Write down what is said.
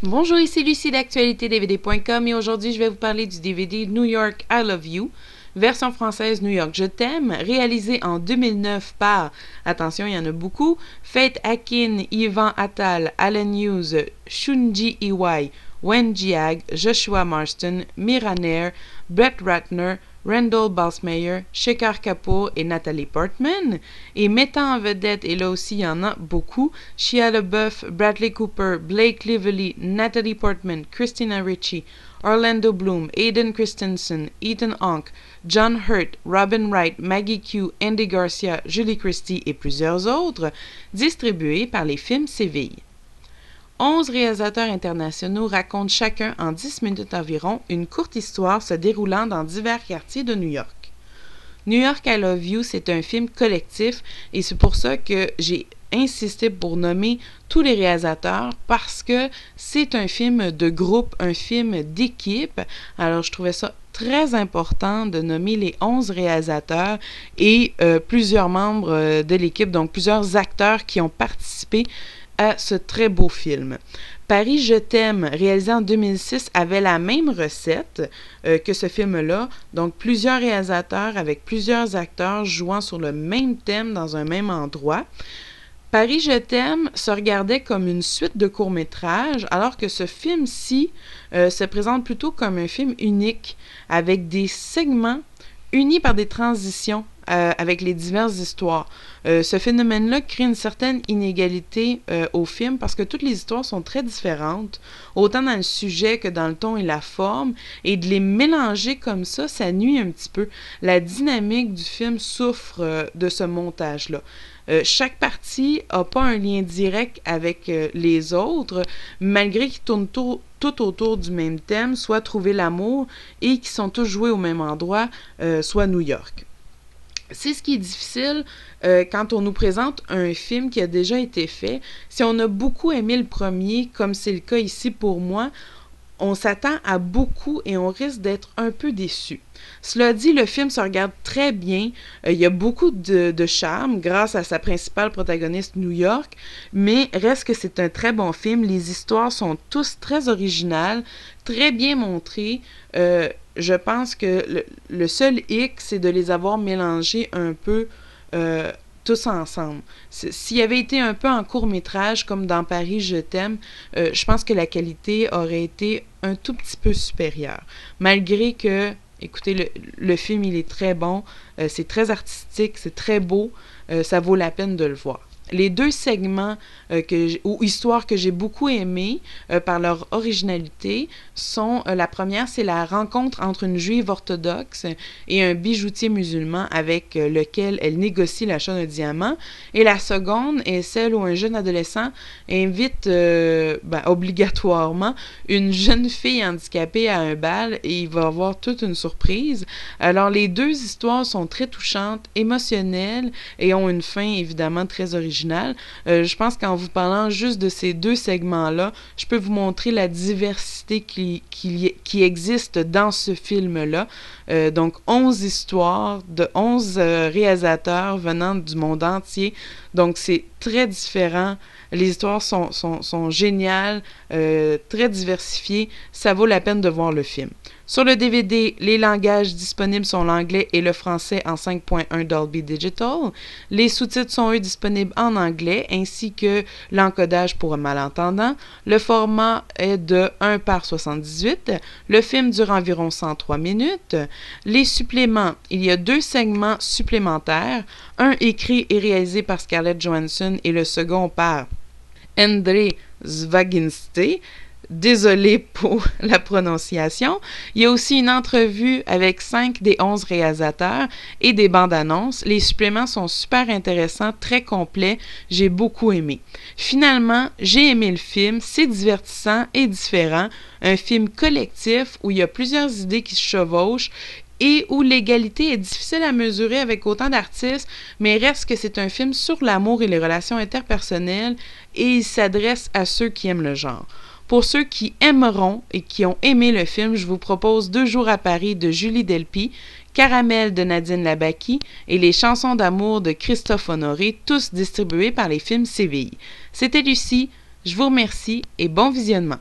Bonjour, ici Lucie d'actualitédvd.com et aujourd'hui je vais vous parler du DVD New York I Love You, version française New York Je t'aime, réalisé en 2009 par, attention il y en a beaucoup, Faith Akin, Yvan Attal, Alan Hughes, Shunji Iwai, Wen Jiag, Joshua Marston, Mira Nair, Brett Ratner, Randall Balsmeyer, Shekhar Kapoor et Natalie Portman. Et mettant en vedette, et là aussi il y en a beaucoup, Shia LaBeouf, Bradley Cooper, Blake Lively, Natalie Portman, Christina Ricci, Orlando Bloom, Aiden Christensen, Ethan Hawke, John Hurt, Robin Wright, Maggie Q, Andy Garcia, Julie Christie et plusieurs autres, distribués par les films Séville. 11 réalisateurs internationaux racontent chacun en 10 minutes environ une courte histoire se déroulant dans divers quartiers de New York. New York I Love You, c'est un film collectif et c'est pour ça que j'ai insisté pour nommer tous les réalisateurs parce que c'est un film de groupe, un film d'équipe. Alors je trouvais ça très important de nommer les 11 réalisateurs et plusieurs membres de l'équipe, donc plusieurs acteurs qui ont participé à ce très beau film. Paris, je t'aime, réalisé en 2006, avait la même recette que ce film-là. Donc, plusieurs réalisateurs avec plusieurs acteurs jouant sur le même thème dans un même endroit. Paris, je t'aime se regardait comme une suite de courts-métrages, alors que ce film-ci se présente plutôt comme un film unique, avec des segments unis par des transitions avec les diverses histoires. Ce phénomène-là crée une certaine inégalité au film parce que toutes les histoires sont très différentes, autant dans le sujet que dans le ton et la forme, et de les mélanger comme ça nuit un petit peu. La dynamique du film souffre de ce montage-là. Chaque partie n'a pas un lien direct avec les autres, malgré qu'ils tournent tout autour du même thème, soit trouver l'amour, et qui sont tous joués au même endroit, soit New York. C'est ce qui est difficile quand on nous présente un film qui a déjà été fait. Si on a beaucoup aimé le premier, comme c'est le cas ici pour moi, on s'attend à beaucoup et on risque d'être un peu déçu. Cela dit, le film se regarde très bien. Il y a beaucoup de charme grâce à sa principale protagoniste New York, mais reste que c'est un très bon film. Les histoires sont tous très originales, très bien montrées. Je pense que le seul hic, c'est de les avoir mélangés un peu tous ensemble. S'il avait été un peu en court-métrage, comme dans Paris, je t'aime, je pense que la qualité aurait été un tout petit peu supérieure. Malgré que, écoutez, le film, il est très bon, c'est très artistique, c'est très beau, ça vaut la peine de le voir. Les deux segments ou histoires que j'ai beaucoup aimées par leur originalité sont, la première, c'est la rencontre entre une juive orthodoxe et un bijoutier musulman avec lequel elle négocie l'achat d'un diamant. Et la seconde est celle où un jeune adolescent invite obligatoirement une jeune fille handicapée à un bal et il va avoir toute une surprise. Alors les deux histoires sont très touchantes, émotionnelles et ont une fin évidemment très originale. Je pense qu'en vous parlant juste de ces deux segments-là, je peux vous montrer la diversité qui existe dans ce film-là. Donc, 11 histoires de 11 réalisateurs venant du monde entier. Donc, c'est très différent. Les histoires sont géniales, très diversifiées. Ça vaut la peine de voir le film. Sur le DVD, les langages disponibles sont l'anglais et le français en 5.1 Dolby Digital. Les sous-titres sont eux disponibles en anglais ainsi que l'encodage pour un malentendant. Le format est de 1/78. Le film dure environ 103 minutes. Les suppléments, il y a 2 segments supplémentaires, un écrit et réalisé par Scarlett Johansson et le second par André Zwaginste. Désolé pour la prononciation. Il y a aussi une entrevue avec 5 des 11 réalisateurs et des bandes annonces. Les suppléments sont super intéressants, très complets. J'ai beaucoup aimé. Finalement, j'ai aimé le film. C'est divertissant et différent. Un film collectif où il y a plusieurs idées qui se chevauchent et où l'égalité est difficile à mesurer avec autant d'artistes, mais reste que c'est un film sur l'amour et les relations interpersonnelles et il s'adresse à ceux qui aiment le genre. Pour ceux qui aimeront et qui ont aimé le film, je vous propose 2 jours à Paris de Julie Delpy, Caramel de Nadine Labaki et les chansons d'amour de Christophe Honoré, tous distribués par les films Séville. C'était Lucie, je vous remercie et bon visionnement.